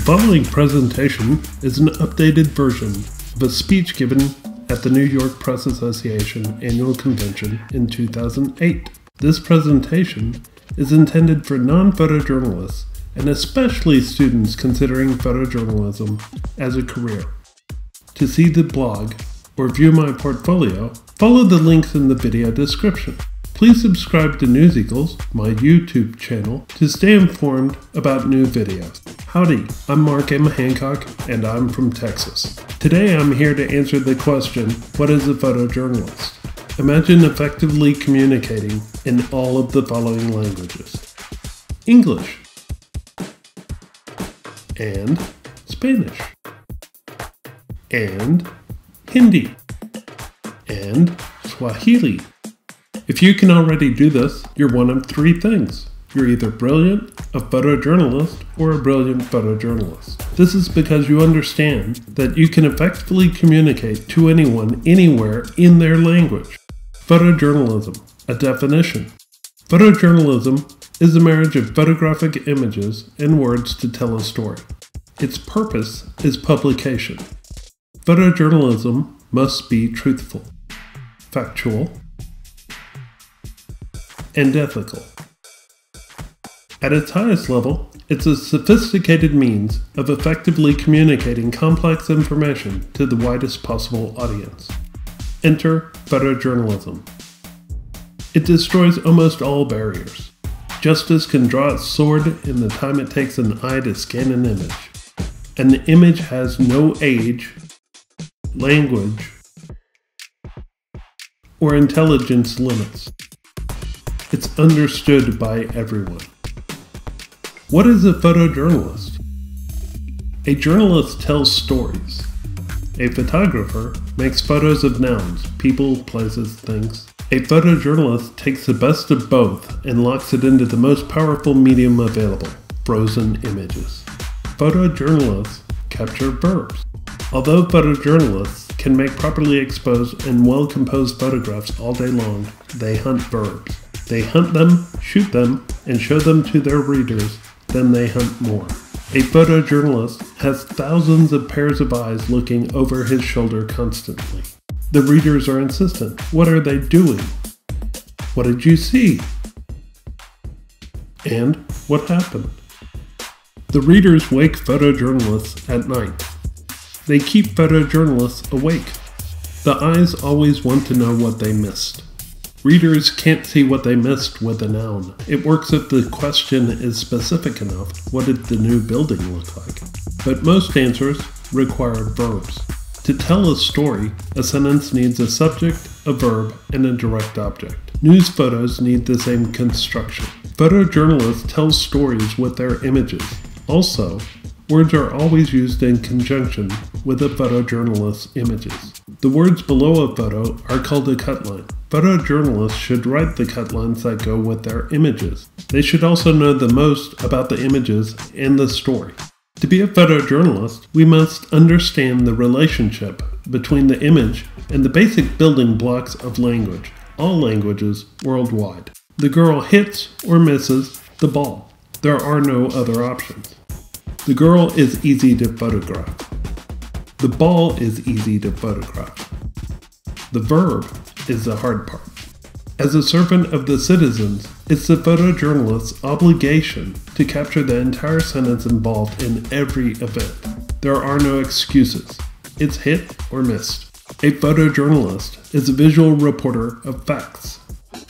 The following presentation is an updated version of a speech given at the New York Press Association Annual Convention in 2008. This presentation is intended for non-photojournalists and especially students considering photojournalism as a career. To see the blog or view my portfolio, follow the links in the video description. Please subscribe to News Eagles, my YouTube channel, to stay informed about new videos. Howdy, I'm Mark M. Hancock, and I'm from Texas. Today I'm here to answer the question, what is a photojournalist? Imagine effectively communicating in all of the following languages: English, and Spanish, and Hindi, and Swahili. If you can already do this, you're one of three things. You're either brilliant, a photojournalist, or a brilliant photojournalist. This is because you understand that you can effectively communicate to anyone, anywhere, in their language. Photojournalism, a definition. Photojournalism is the marriage of photographic images and words to tell a story. Its purpose is publication. Photojournalism must be truthful, factual, and ethical. At its highest level, it's a sophisticated means of effectively communicating complex information to the widest possible audience. Enter photojournalism. It destroys almost all barriers. Justice can draw its sword in the time it takes an eye to scan an image. An image has no age, language, or intelligence limits. It's understood by everyone. What is a photojournalist? A journalist tells stories. A photographer makes photos of nouns, people, places, things. A photojournalist takes the best of both and locks it into the most powerful medium available, frozen images. Photojournalists capture verbs. Although photojournalists can make properly exposed and well-composed photographs all day long, they hunt verbs. They hunt them, shoot them, and show them to their readers, then they hunt more. A photojournalist has thousands of pairs of eyes looking over his shoulder constantly. The readers are insistent. What are they doing? What did you see? And what happened? The readers wake photojournalists at night. They keep photojournalists awake. The eyes always want to know what they missed. Readers can't see what they missed with a noun. It works if the question is specific enough. What did the new building look like? But most answers require verbs. To tell a story, a sentence needs a subject, a verb, and a direct object. News photos need the same construction. Photojournalists tell stories with their images. Also, words are always used in conjunction with a photojournalist's images. The words below a photo are called a cut line. Photojournalists should write the cut lines that go with their images. They should also know the most about the images and the story. To be a photojournalist, we must understand the relationship between the image and the basic building blocks of language, all languages worldwide. The girl hits or misses the ball. There are no other options. The girl is easy to photograph. The ball is easy to photograph. The verb is the hard part. As a servant of the citizens, it's the photojournalist's obligation to capture the entire sentence involved in every event. There are no excuses. It's hit or missed. A photojournalist is a visual reporter of facts.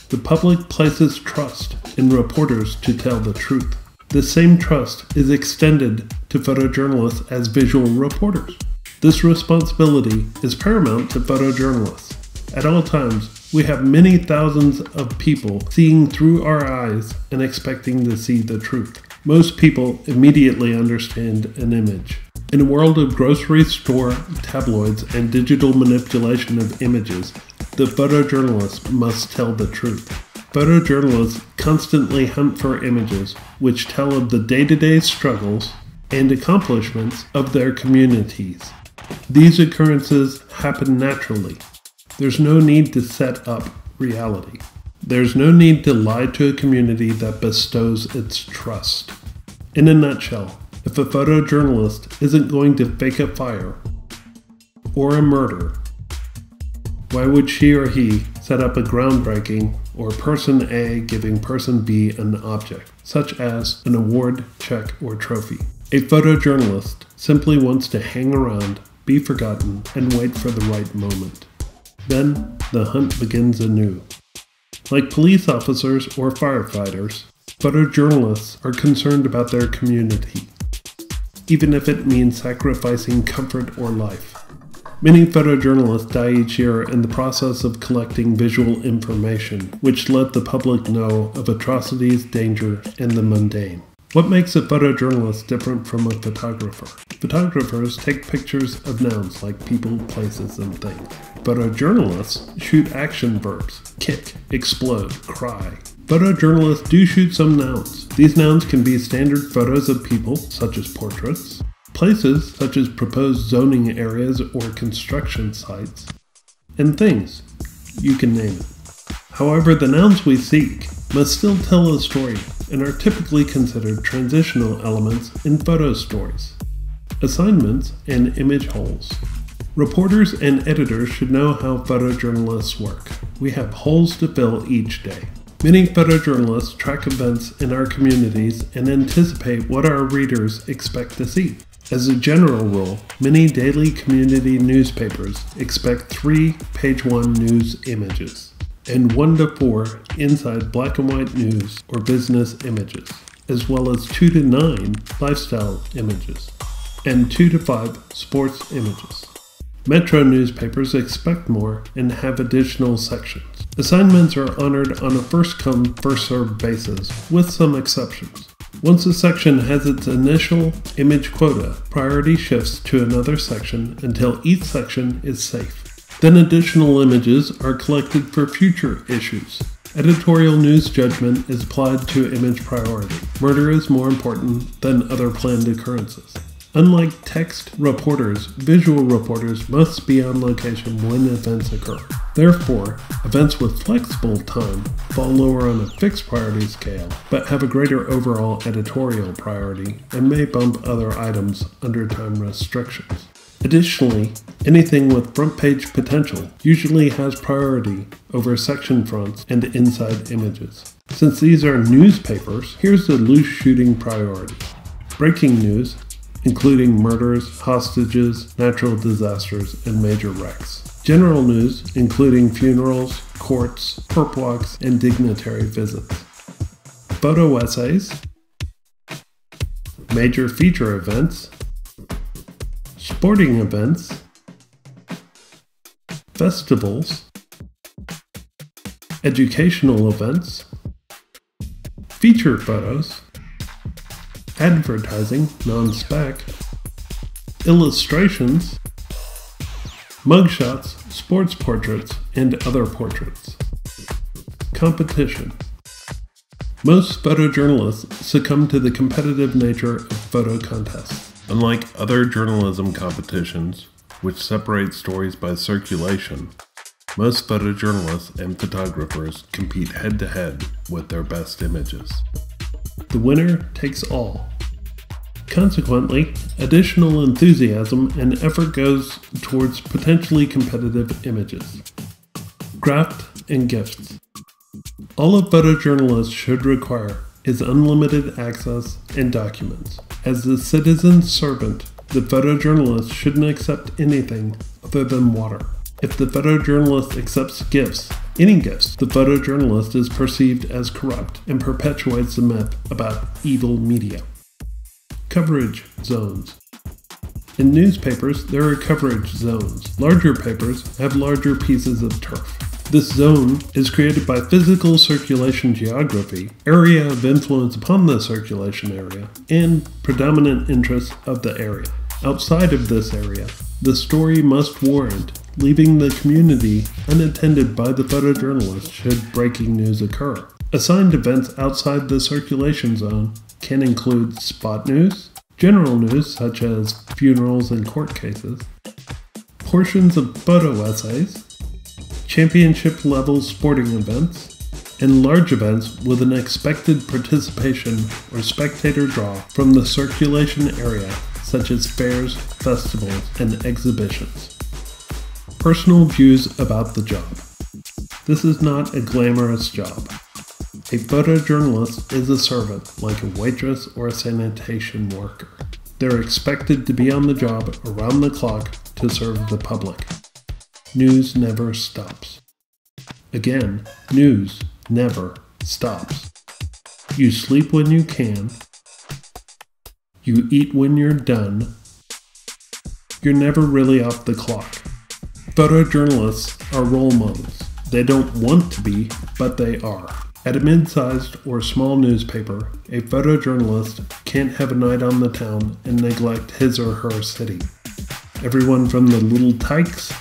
The public places trust in reporters to tell the truth. The same trust is extended to photojournalists as visual reporters. This responsibility is paramount to photojournalists. At all times, we have many thousands of people seeing through our eyes and expecting to see the truth. Most people immediately understand an image. In a world of grocery store tabloids and digital manipulation of images, the photojournalist must tell the truth. Photojournalists constantly hunt for images which tell of the day-to-day struggles and accomplishments of their communities. These occurrences happen naturally. There's no need to set up reality. There's no need to lie to a community that bestows its trust. In a nutshell, If a photojournalist isn't going to fake a fire or a murder, why would she or he set up a groundbreaking or person A giving person B an object, such as an award, check, or trophy? A photojournalist simply wants to hang around, be forgotten, and wait for the right moment. Then the hunt begins anew. Like police officers or firefighters, photojournalists are concerned about their community, even if it means sacrificing comfort or life. Many photojournalists die each year in the process of collecting visual information, which let the public know of atrocities, danger, and the mundane. What makes a photojournalist different from a photographer? Photographers take pictures of nouns like people, places, and things. Photojournalists shoot action verbs: kick, explode, cry. Photojournalists do shoot some nouns. These nouns can be standard photos of people, such as portraits, places, such as proposed zoning areas or construction sites, and things. You can name it. However, the nouns we seek must still tell a story and are typically considered transitional elements in photo stories. Assignments and image holes. Reporters and editors should know how photojournalists work. We have holes to fill each day. Many photojournalists track events in our communities and anticipate what our readers expect to see. As a general rule, many daily community newspapers expect 3 page 1 news images and 1 to 4 inside black and white news or business images, as well as 2 to 9 lifestyle images and 2 to 5 sports images. Metro newspapers expect more and have additional sections. Assignments are honored on a first-come, first-served basis, with some exceptions. Once a section has its initial image quota, priority shifts to another section until each section is safe. Then additional images are collected for future issues. Editorial news judgment is applied to image priority. Murder is more important than other planned occurrences. Unlike text reporters, visual reporters must be on location when events occur. Therefore, events with flexible time fall lower on a fixed priority scale, but have a greater overall editorial priority and may bump other items under time restrictions. Additionally, anything with front page potential usually has priority over section fronts and inside images. Since these are newspapers, here's the loose shooting priority. Breaking news, including murders, hostages, natural disasters, and major wrecks. General news, including funerals, courts, perp walks, and dignitary visits. Photo essays, major feature events, sporting events, festivals, educational events, feature photos, advertising, non-spec, illustrations, mugshots, sports portraits, and other portraits. Competition. Most photojournalists succumb to the competitive nature of photo contests. Unlike other journalism competitions, which separate stories by circulation, most photojournalists and photographers compete head-to-head with their best images. The winner takes all. Consequently, additional enthusiasm and effort goes towards potentially competitive images. Graft and gifts. All a photojournalist should require is unlimited access and documents. As the citizen's servant, the photojournalist shouldn't accept anything other than water. If the photojournalist accepts gifts, any gifts, the photojournalist is perceived as corrupt and perpetuates the myth about evil media. Coverage zones. In newspapers, there are coverage zones. Larger papers have larger pieces of turf. This zone is created by physical circulation geography, area of influence upon the circulation area, and predominant interest of the area. Outside of this area, the story must warrant leaving the community unattended by the photojournalist should breaking news occur. Assigned events outside the circulation zone can include spot news, general news such as funerals and court cases, portions of photo essays, championship-level sporting events, and large events with an expected participation or spectator draw from the circulation area, such as fairs, festivals, and exhibitions. Personal views about the job. This is not a glamorous job. A photojournalist is a servant, like a waitress or a sanitation worker. They're expected to be on the job around the clock to serve the public. News never stops. Again, news never stops. You sleep when you can. You eat when you're done. You're never really off the clock. Photojournalists are role models. They don't want to be, but they are. At a mid-sized or small newspaper, a photojournalist can't have a night on the town and neglect his or her city. Everyone from the little tykes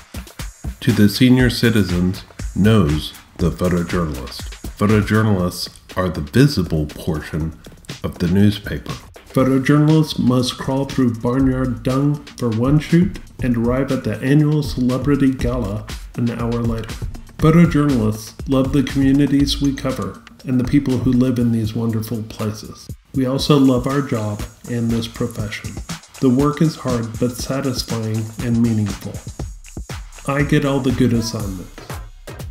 to the senior citizens knows the photojournalist. Photojournalists are the visible portion of the newspaper. Photojournalists must crawl through barnyard dung for one shoot and arrive at the annual celebrity gala an hour later. Photojournalists love the communities we cover and the people who live in these wonderful places. We also love our job and this profession. The work is hard but satisfying and meaningful. I get all the good assignments.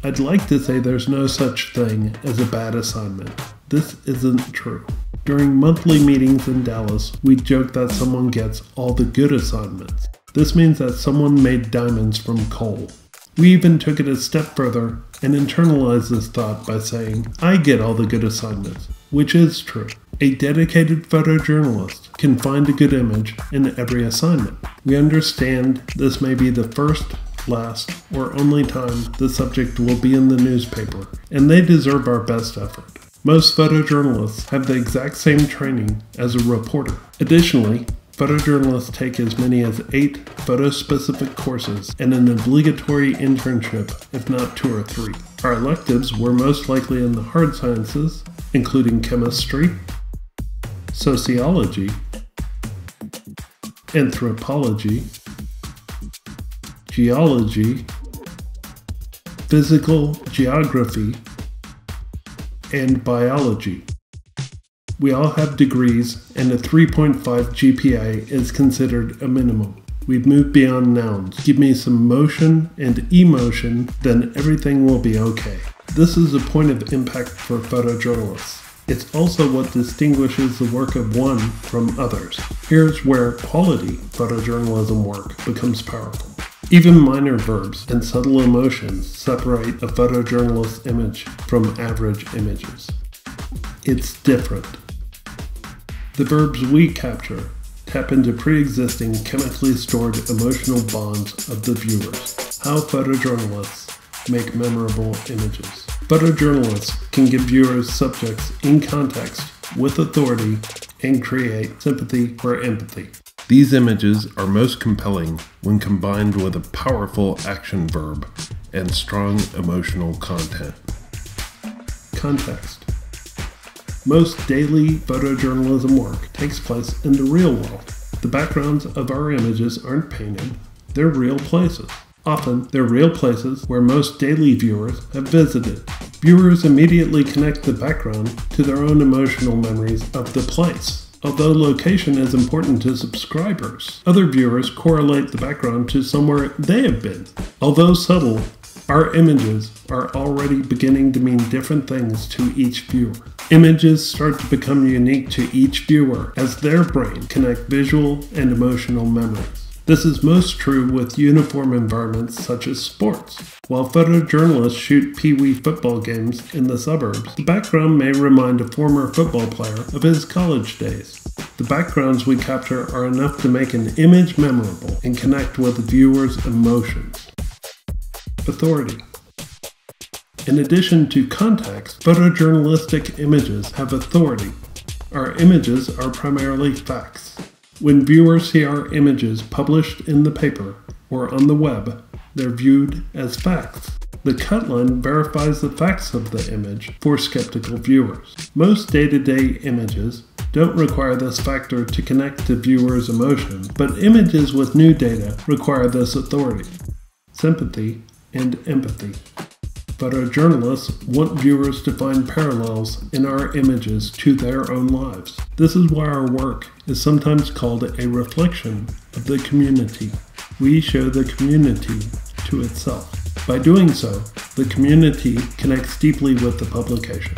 I'd like to say there's no such thing as a bad assignment. This isn't true. During monthly meetings in Dallas, we joke that someone gets all the good assignments. This means that someone made diamonds from coal. We even took it a step further and internalized this thought by saying, I get all the good assignments, which is true. A dedicated photojournalist can find a good image in every assignment. We understand this may be the first, last, or only time the subject will be in the newspaper, and they deserve our best effort. Most photojournalists have the exact same training as a reporter. Additionally, photojournalists take as many as 8 photo-specific courses and an obligatory internship, if not 2 or 3. Our electives were most likely in the hard sciences, including chemistry, sociology, anthropology, geology, physical geography, and biology. We all have degrees, and a 3.5 GPA is considered a minimum. We've moved beyond nouns. Give me some motion and emotion, then everything will be okay. This is a point of impact for photojournalists. It's also what distinguishes the work of one from others. Here's where quality photojournalism work becomes powerful. Even minor verbs and subtle emotions separate a photojournalist's image from average images. It's different. The verbs we capture tap into pre-existing chemically stored emotional bonds of the viewers. How photojournalists make memorable images. Photojournalists can give viewers subjects in context with authority and create sympathy or empathy. These images are most compelling when combined with a powerful action verb and strong emotional content. Context. Most daily photojournalism work takes place in the real world. The backgrounds of our images aren't painted, they're real places. Often, they're real places where most daily viewers have visited. Viewers immediately connect the background to their own emotional memories of the place. Although location is important to subscribers, other viewers correlate the background to somewhere they have been. Although subtle, our images are already beginning to mean different things to each viewer. Images start to become unique to each viewer as their brain connect visual and emotional memories. This is most true with uniform environments such as sports. While photojournalists shoot pee-wee football games in the suburbs, the background may remind a former football player of his college days. The backgrounds we capture are enough to make an image memorable and connect with the viewer's emotions. Authority. In addition to context, photojournalistic images have authority. Our images are primarily facts. When viewers see our images published in the paper or on the web, they're viewed as facts. The cut line verifies the facts of the image for skeptical viewers. Most day-to-day images don't require this factor to connect to viewers' emotions, but images with new data require this authority, sympathy, and empathy. Photojournalists want viewers to find parallels in our images to their own lives. This is why our work is sometimes called a reflection of the community. We show the community to itself. By doing so, the community connects deeply with the publication.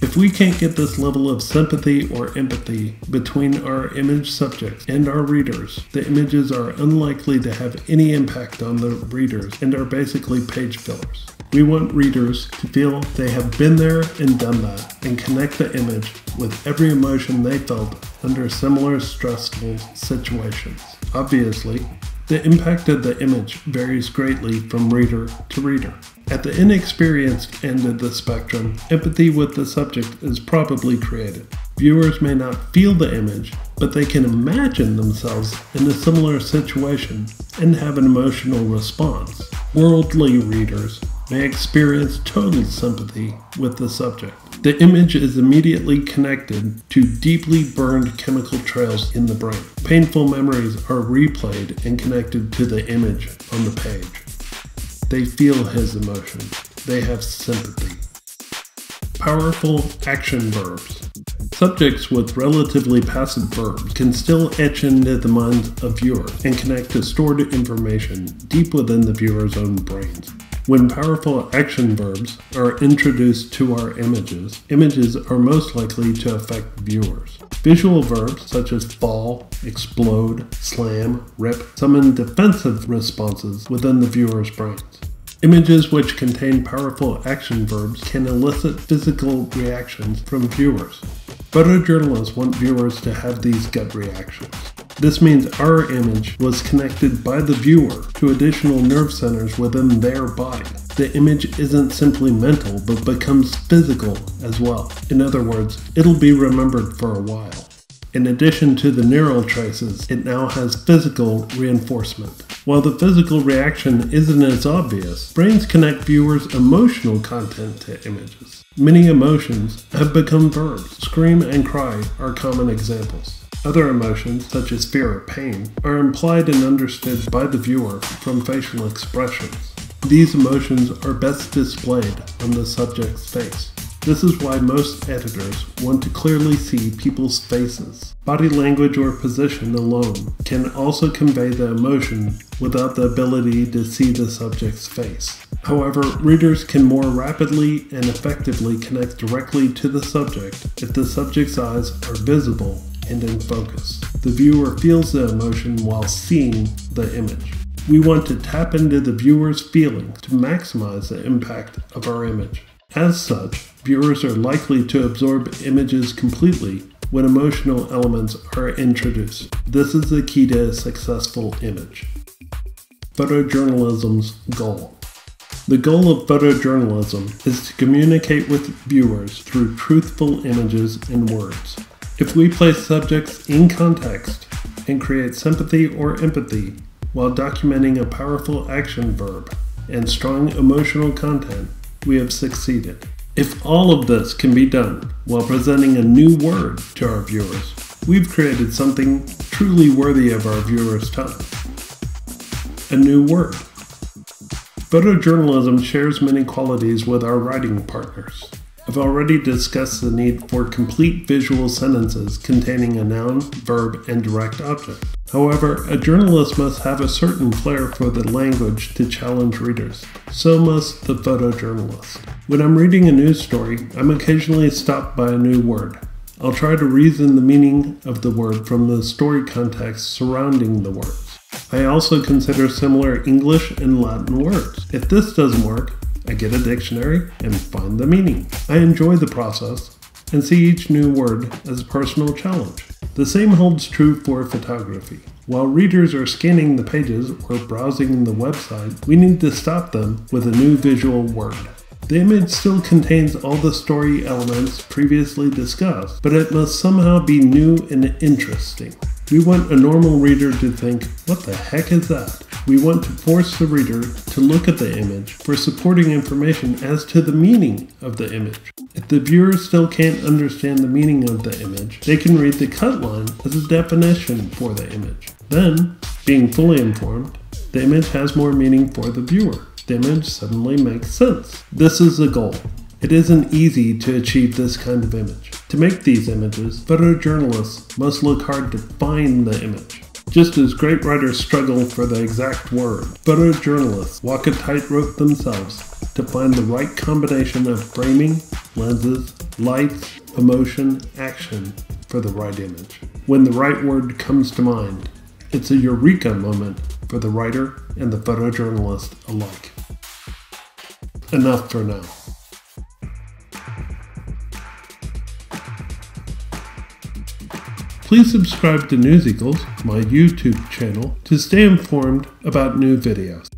If we can't get this level of sympathy or empathy between our image subjects and our readers, the images are unlikely to have any impact on the readers and are basically page fillers. We want readers to feel they have been there and done that and connect the image with every emotion they felt under similar stressful situations. Obviously, the impact of the image varies greatly from reader to reader. At the inexperienced end of the spectrum, empathy with the subject is probably created. Viewers may not feel the image, but they can imagine themselves in a similar situation and have an emotional response. Worldly readers may experience total sympathy with the subject. The image is immediately connected to deeply burned chemical trails in the brain. Painful memories are replayed and connected to the image on the page. They feel his emotions. They have sympathy. Powerful action verbs. Subjects with relatively passive verbs can still etch into the minds of viewers and connect to stored information deep within the viewer's own brains. When powerful action verbs are introduced to our images, images are most likely to affect viewers. Visual verbs such as fall, explode, slam, rip summon defensive responses within the viewer's brains. Images which contain powerful action verbs can elicit physical reactions from viewers. Photojournalists want viewers to have these gut reactions. This means our image was connected by the viewer to additional nerve centers within their body. The image isn't simply mental, but becomes physical as well. In other words, it'll be remembered for a while. In addition to the neural traces, it now has physical reinforcement. While the physical reaction isn't as obvious, brains connect viewers' emotional content to images. Many emotions have become verbs. Scream and cry are common examples. Other emotions, such as fear or pain, are implied and understood by the viewer from facial expressions. These emotions are best displayed on the subject's face. This is why most editors want to clearly see people's faces. Body language or position alone can also convey the emotion without the ability to see the subject's face. However, readers can more rapidly and effectively connect directly to the subject if the subject's eyes are visible and in focus. The viewer feels the emotion while seeing the image. We want to tap into the viewer's feelings to maximize the impact of our image. As such, viewers are likely to absorb images completely when emotional elements are introduced. This is the key to a successful image. Photojournalism's goal. The goal of photojournalism is to communicate with viewers through truthful images and words. If we place subjects in context and create sympathy or empathy while documenting a powerful action verb and strong emotional content, we have succeeded. If all of this can be done while presenting a new word to our viewers, we've created something truly worthy of our viewers' time. A new word. Photojournalism shares many qualities with our writing partners. I've already discussed the need for complete visual sentences containing a noun, verb, and direct object. However, a journalist must have a certain flair for the language to challenge readers. So must the photojournalist. When I'm reading a news story, I'm occasionally stopped by a new word. I'll try to reason the meaning of the word from the story context surrounding the words. I also consider similar English and Latin words. If this doesn't work, I get a dictionary and find the meaning. I enjoy the process and see each new word as a personal challenge. The same holds true for photography. While readers are scanning the pages or browsing the website, we need to stop them with a new visual word. The image still contains all the story elements previously discussed, but it must somehow be new and interesting. We want a normal reader to think, what the heck is that? We want to force the reader to look at the image for supporting information as to the meaning of the image. If the viewer still can't understand the meaning of the image, they can read the cut line as a definition for the image. Then, being fully informed, the image has more meaning for the viewer. the image suddenly makes sense. This is the goal. It isn't easy to achieve this kind of image. To make these images, photojournalists must look hard to find the image. Just as great writers struggle for the exact word, photojournalists walk a tightrope themselves to find the right combination of framing, lenses, lights, emotion, action for the right image. When the right word comes to mind, it's a eureka moment for the writer and the photojournalist alike. Enough for now. Please subscribe to News Equals, my YouTube channel, to stay informed about new videos.